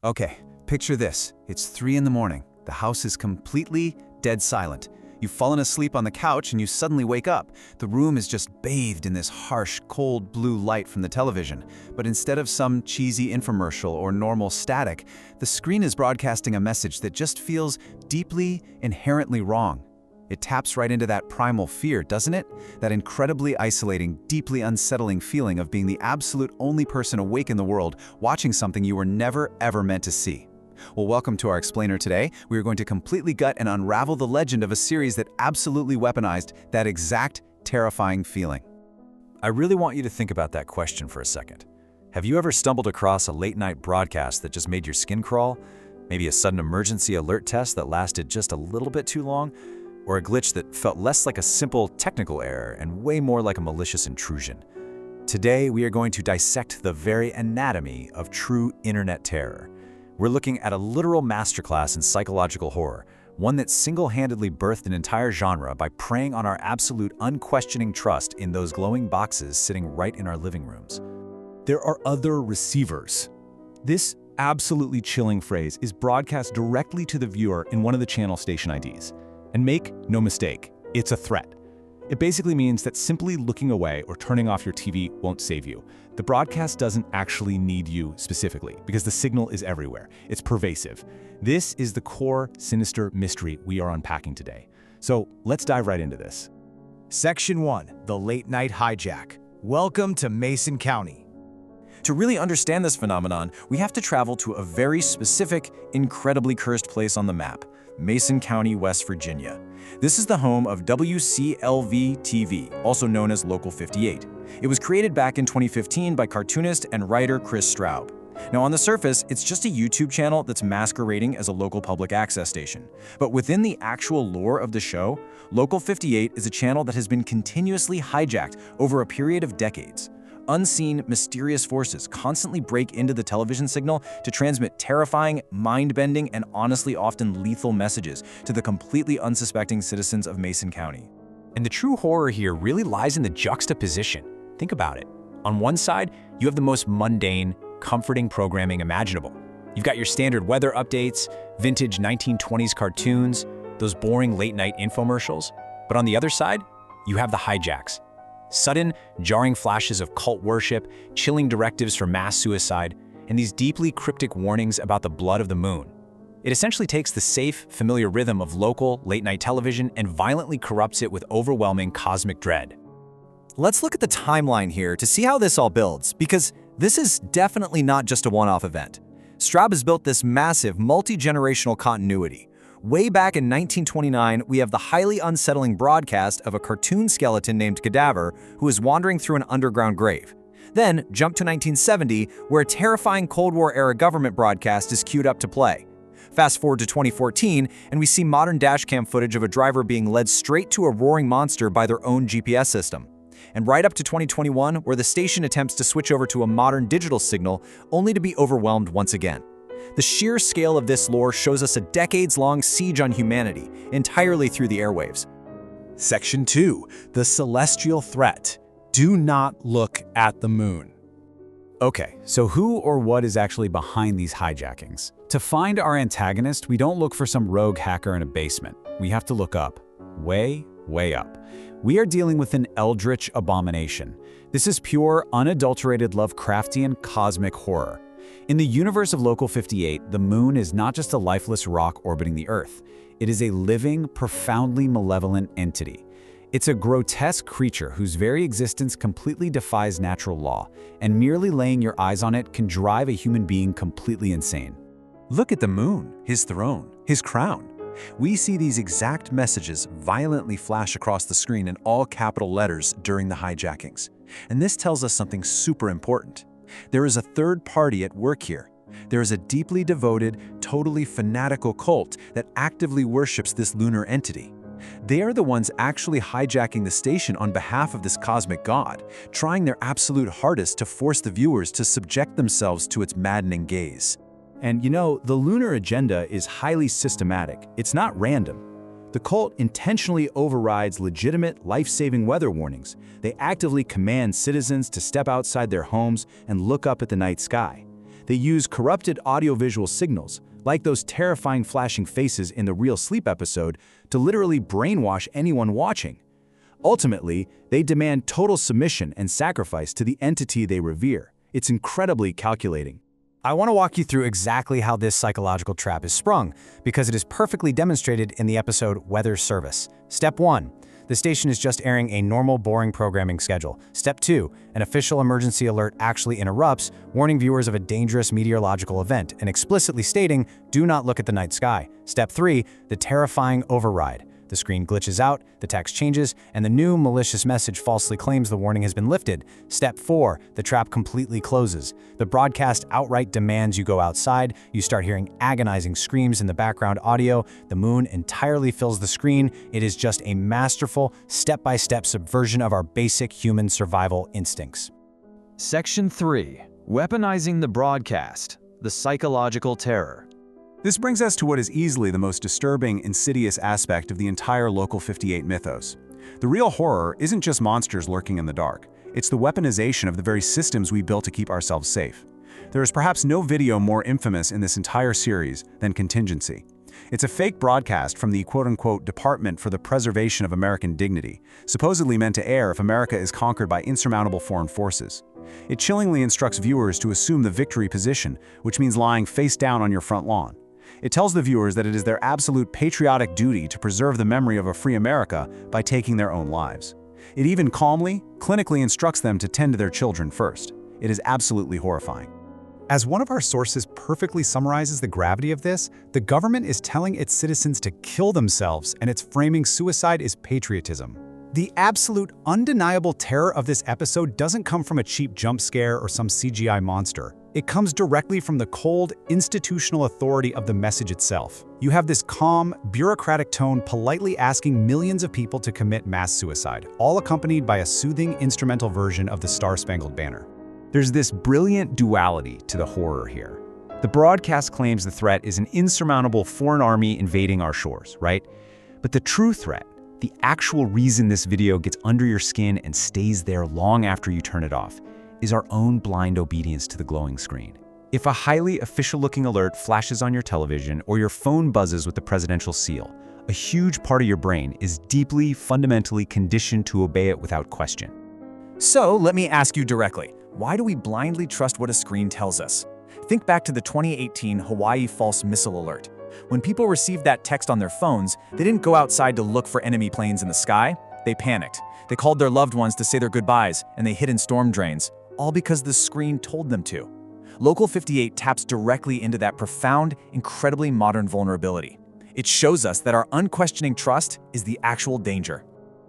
Okay, picture this. It's 3 in the morning. The house is completely dead silent. You've fallen asleep on the couch and you suddenly wake up. The room is just bathed in this harsh, cold blue light from the television. But instead of some cheesy infomercial or normal static, the screen is broadcasting a message that just feels deeply, inherently wrong. It taps right into that primal fear, doesn't it? That incredibly isolating, deeply unsettling feeling of being the absolute only person awake in the world, watching something you were never, ever meant to see. Well, welcome to our explainer today. We are going to completely gut and unravel the legend of a series that absolutely weaponized that exact terrifying feeling. I really want you to think about that question for a second. Have you ever stumbled across a late-night broadcast that just made your skin crawl? Maybe a sudden emergency alert test that lasted just a little bit too long? Or a glitch that felt less like a simple technical error and way more like a malicious intrusion? Today, we are going to dissect the very anatomy of true internet terror. We're looking at a literal masterclass in psychological horror, one that single-handedly birthed an entire genre by preying on our absolute unquestioning trust in those glowing boxes sitting right in our living rooms. There are other receivers. This absolutely chilling phrase is broadcast directly to the viewer in one of the channel station IDs. And make no mistake, it's a threat. It basically means that simply looking away or turning off your TV won't save you. The broadcast doesn't actually need you specifically because the signal is everywhere. It's pervasive. This is the core sinister mystery we are unpacking today. So let's dive right into this. Section 1, the late night hijack. Welcome to Mason County. To really understand this phenomenon, we have to travel to a very specific, incredibly cursed place on the map, Mason County, West Virginia. This is the home of WCLV-TV, also known as Local 58. It was created back in 2015 by cartoonist and writer Chris Straub. Now, on the surface, it's just a YouTube channel that's masquerading as a local public access station. But within the actual lore of the show, Local 58 is a channel that has been continuously hijacked over a period of decades. Unseen, mysterious forces constantly break into the television signal to transmit terrifying, mind-bending, and honestly often lethal messages to the completely unsuspecting citizens of Mason County. And the true horror here really lies in the juxtaposition. Think about it. On one side, you have the most mundane, comforting programming imaginable. You've got your standard weather updates, vintage 1920s cartoons, those boring late-night infomercials. But on the other side, you have the hijacks. Sudden, jarring flashes of cult worship, chilling directives for mass suicide, and these deeply cryptic warnings about the blood of the moon. It essentially takes the safe, familiar rhythm of local, late-night television and violently corrupts it with overwhelming cosmic dread. Let's look at the timeline here to see how this all builds, because this is definitely not just a one-off event. Straub has built this massive, multi-generational continuity. Way back in 1929, we have the highly unsettling broadcast of a cartoon skeleton named Cadaver who is wandering through an underground grave. Then, jump to 1970, where a terrifying Cold War-era government broadcast is queued up to play. Fast forward to 2014, and we see modern dashcam footage of a driver being led straight to a roaring monster by their own GPS system. And right up to 2021, where the station attempts to switch over to a modern digital signal, only to be overwhelmed once again. The sheer scale of this lore shows us a decades-long siege on humanity, entirely through the airwaves. Section 2, the celestial threat. Do not look at the moon. Okay, so who or what is actually behind these hijackings? To find our antagonist, we don't look for some rogue hacker in a basement. We have to look up. Way, way up. We are dealing with an eldritch abomination. This is pure, unadulterated Lovecraftian cosmic horror. In the universe of Local 58, the moon is not just a lifeless rock orbiting the Earth. It is a living, profoundly malevolent entity. It's a grotesque creature whose very existence completely defies natural law, and merely laying your eyes on it can drive a human being completely insane. Look at the moon, his throne, his crown. We see these exact messages violently flash across the screen in all capital letters during the hijackings. And this tells us something super important. There is a third party at work here. There is a deeply devoted, totally fanatical cult that actively worships this lunar entity. They are the ones actually hijacking the station on behalf of this cosmic god, trying their absolute hardest to force the viewers to subject themselves to its maddening gaze. And you know, the lunar agenda is highly systematic. It's not random. The cult intentionally overrides legitimate, life-saving weather warnings. They actively command citizens to step outside their homes and look up at the night sky. They use corrupted audiovisual signals, like those terrifying flashing faces in the Real Sleep episode, to literally brainwash anyone watching. Ultimately, they demand total submission and sacrifice to the entity they revere. It's incredibly calculating. I want to walk you through exactly how this psychological trap is sprung, because it is perfectly demonstrated in the episode Weather Service. Step 1. The station is just airing a normal, boring programming schedule. Step 2. An official emergency alert actually interrupts, warning viewers of a dangerous meteorological event and explicitly stating, "Do not look at the night sky." Step 3. The terrifying override. The screen glitches out, the text changes, and the new malicious message falsely claims the warning has been lifted. Step 4. The trap completely closes. The broadcast outright demands you go outside. You start hearing agonizing screams in the background audio. The moon entirely fills the screen. It is just a masterful, step-by-step subversion of our basic human survival instincts. Section 3. Weaponizing the broadcast. The psychological terror. This brings us to what is easily the most disturbing, insidious aspect of the entire Local 58 mythos. The real horror isn't just monsters lurking in the dark. It's the weaponization of the very systems we built to keep ourselves safe. There is perhaps no video more infamous in this entire series than Contingency. It's a fake broadcast from the quote-unquote Department for the Preservation of American Dignity, supposedly meant to air if America is conquered by insurmountable foreign forces. It chillingly instructs viewers to assume the victory position, which means lying face down on your front lawn. It tells the viewers that it is their absolute patriotic duty to preserve the memory of a free America by taking their own lives. It even calmly, clinically instructs them to tend to their children first. It is absolutely horrifying. As one of our sources perfectly summarizes the gravity of this, the government is telling its citizens to kill themselves, and it's framing suicide as patriotism. The absolute, undeniable terror of this episode doesn't come from a cheap jump scare or some CGI monster. It comes directly from the cold, institutional authority of the message itself. You have this calm, bureaucratic tone politely asking millions of people to commit mass suicide, all accompanied by a soothing instrumental version of the Star-Spangled Banner. There's this brilliant duality to the horror here. The broadcast claims the threat is an insurmountable foreign army invading our shores, right? But the true threat, the actual reason this video gets under your skin and stays there long after you turn it off, is our own blind obedience to the glowing screen. If a highly official-looking alert flashes on your television or your phone buzzes with the presidential seal, a huge part of your brain is deeply, fundamentally conditioned to obey it without question. So let me ask you directly, why do we blindly trust what a screen tells us? Think back to the 2018 Hawaii false missile alert. When people received that text on their phones, they didn't go outside to look for enemy planes in the sky. They panicked. They called their loved ones to say their goodbyes, and they hid in storm drains, all because the screen told them to. Local 58 taps directly into that profound, incredibly modern vulnerability. It shows us that our unquestioning trust is the actual danger.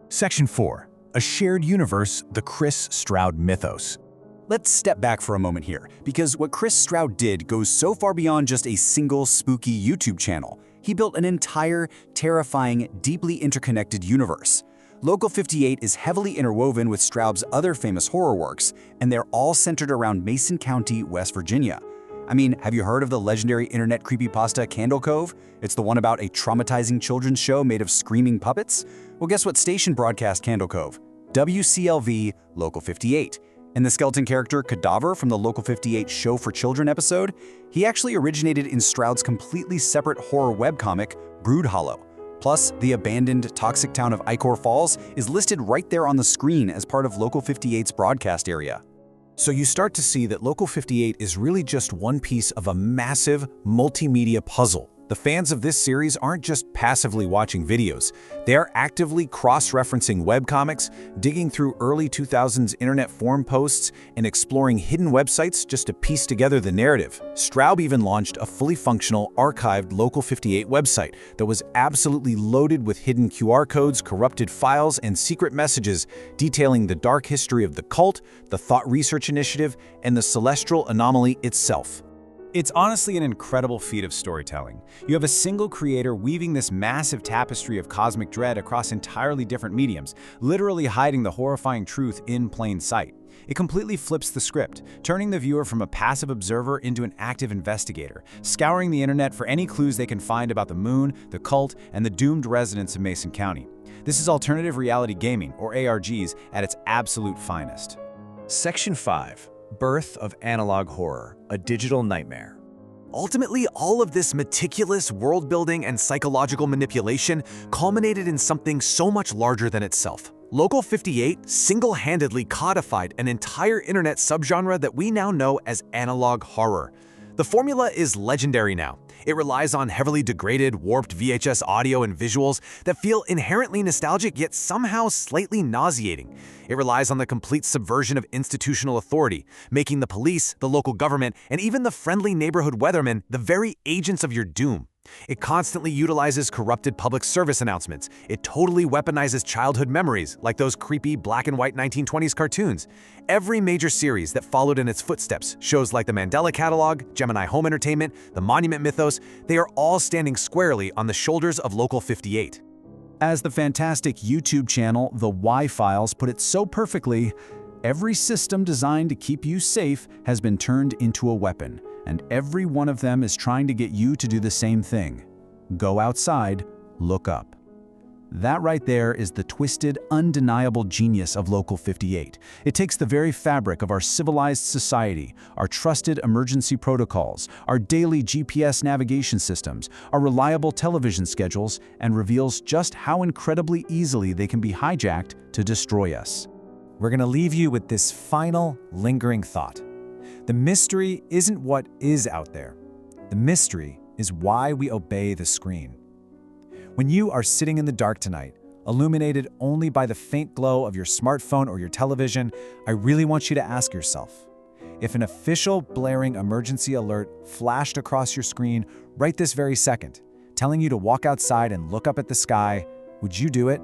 Section 4. A shared universe, the Chris Stroud mythos. Let's step back for a moment here, because what Chris Stroud did goes so far beyond just a single spooky YouTube channel. He built an entire, terrifying, deeply interconnected universe. Local 58 is heavily interwoven with Stroud's other famous horror works, and they're all centered around Mason County, West Virginia. I mean, have you heard of the legendary internet creepypasta Candle Cove? It's the one about a traumatizing children's show made of screaming puppets? Well, guess what station broadcast Candle Cove? WCLV Local 58. And the skeleton character Cadaver from the Local 58 Show for Children episode, he actually originated in Stroud's completely separate horror webcomic, Brood Hollow. Plus, the abandoned, toxic town of Icor Falls is listed right there on the screen as part of Local 58's broadcast area. So you start to see that Local 58 is really just one piece of a massive multimedia puzzle. The fans of this series aren't just passively watching videos. They are actively cross-referencing webcomics, digging through early 2000s internet forum posts, and exploring hidden websites just to piece together the narrative. Straub even launched a fully functional, archived Local 58 website that was absolutely loaded with hidden QR codes, corrupted files, and secret messages detailing the dark history of the cult, the Thought Research Initiative, and the celestial anomaly itself. It's honestly an incredible feat of storytelling. You have a single creator weaving this massive tapestry of cosmic dread across entirely different mediums, literally hiding the horrifying truth in plain sight. It completely flips the script, turning the viewer from a passive observer into an active investigator, scouring the internet for any clues they can find about the moon, the cult, and the doomed residents of Mason County. This is alternative reality gaming, or ARGs, at its absolute finest. Section 5. Birth of analog horror, a digital nightmare. Ultimately, all of this meticulous world-building and psychological manipulation culminated in something so much larger than itself. Local 58 single-handedly codified an entire internet subgenre that we now know as analog horror. The formula is legendary now. It relies on heavily degraded, warped VHS audio and visuals that feel inherently nostalgic yet somehow slightly nauseating. It relies on the complete subversion of institutional authority, making the police, the local government, and even the friendly neighborhood weathermen the very agents of your doom. It constantly utilizes corrupted public service announcements. It totally weaponizes childhood memories, like those creepy black and white 1920s cartoons. Every major series that followed in its footsteps, shows like the Mandela Catalog, Gemini Home Entertainment, the Monument Mythos, they are all standing squarely on the shoulders of Local 58. As the fantastic YouTube channel The Y-Files put it so perfectly, every system designed to keep you safe has been turned into a weapon, and every one of them is trying to get you to do the same thing. Go outside, look up. That right there is the twisted, undeniable genius of Local 58. It takes the very fabric of our civilized society, our trusted emergency protocols, our daily GPS navigation systems, our reliable television schedules, and reveals just how incredibly easily they can be hijacked to destroy us. We're going to leave you with this final, lingering thought. The mystery isn't what is out there. The mystery is why we obey the screen. When you are sitting in the dark tonight, illuminated only by the faint glow of your smartphone or your television, I really want you to ask yourself, if an official blaring emergency alert flashed across your screen right this very second, telling you to walk outside and look up at the sky, would you do it?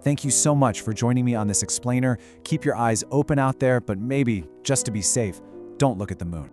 Thank you so much for joining me on this explainer. Keep your eyes open out there, but maybe, just to be safe, don't look at the moon.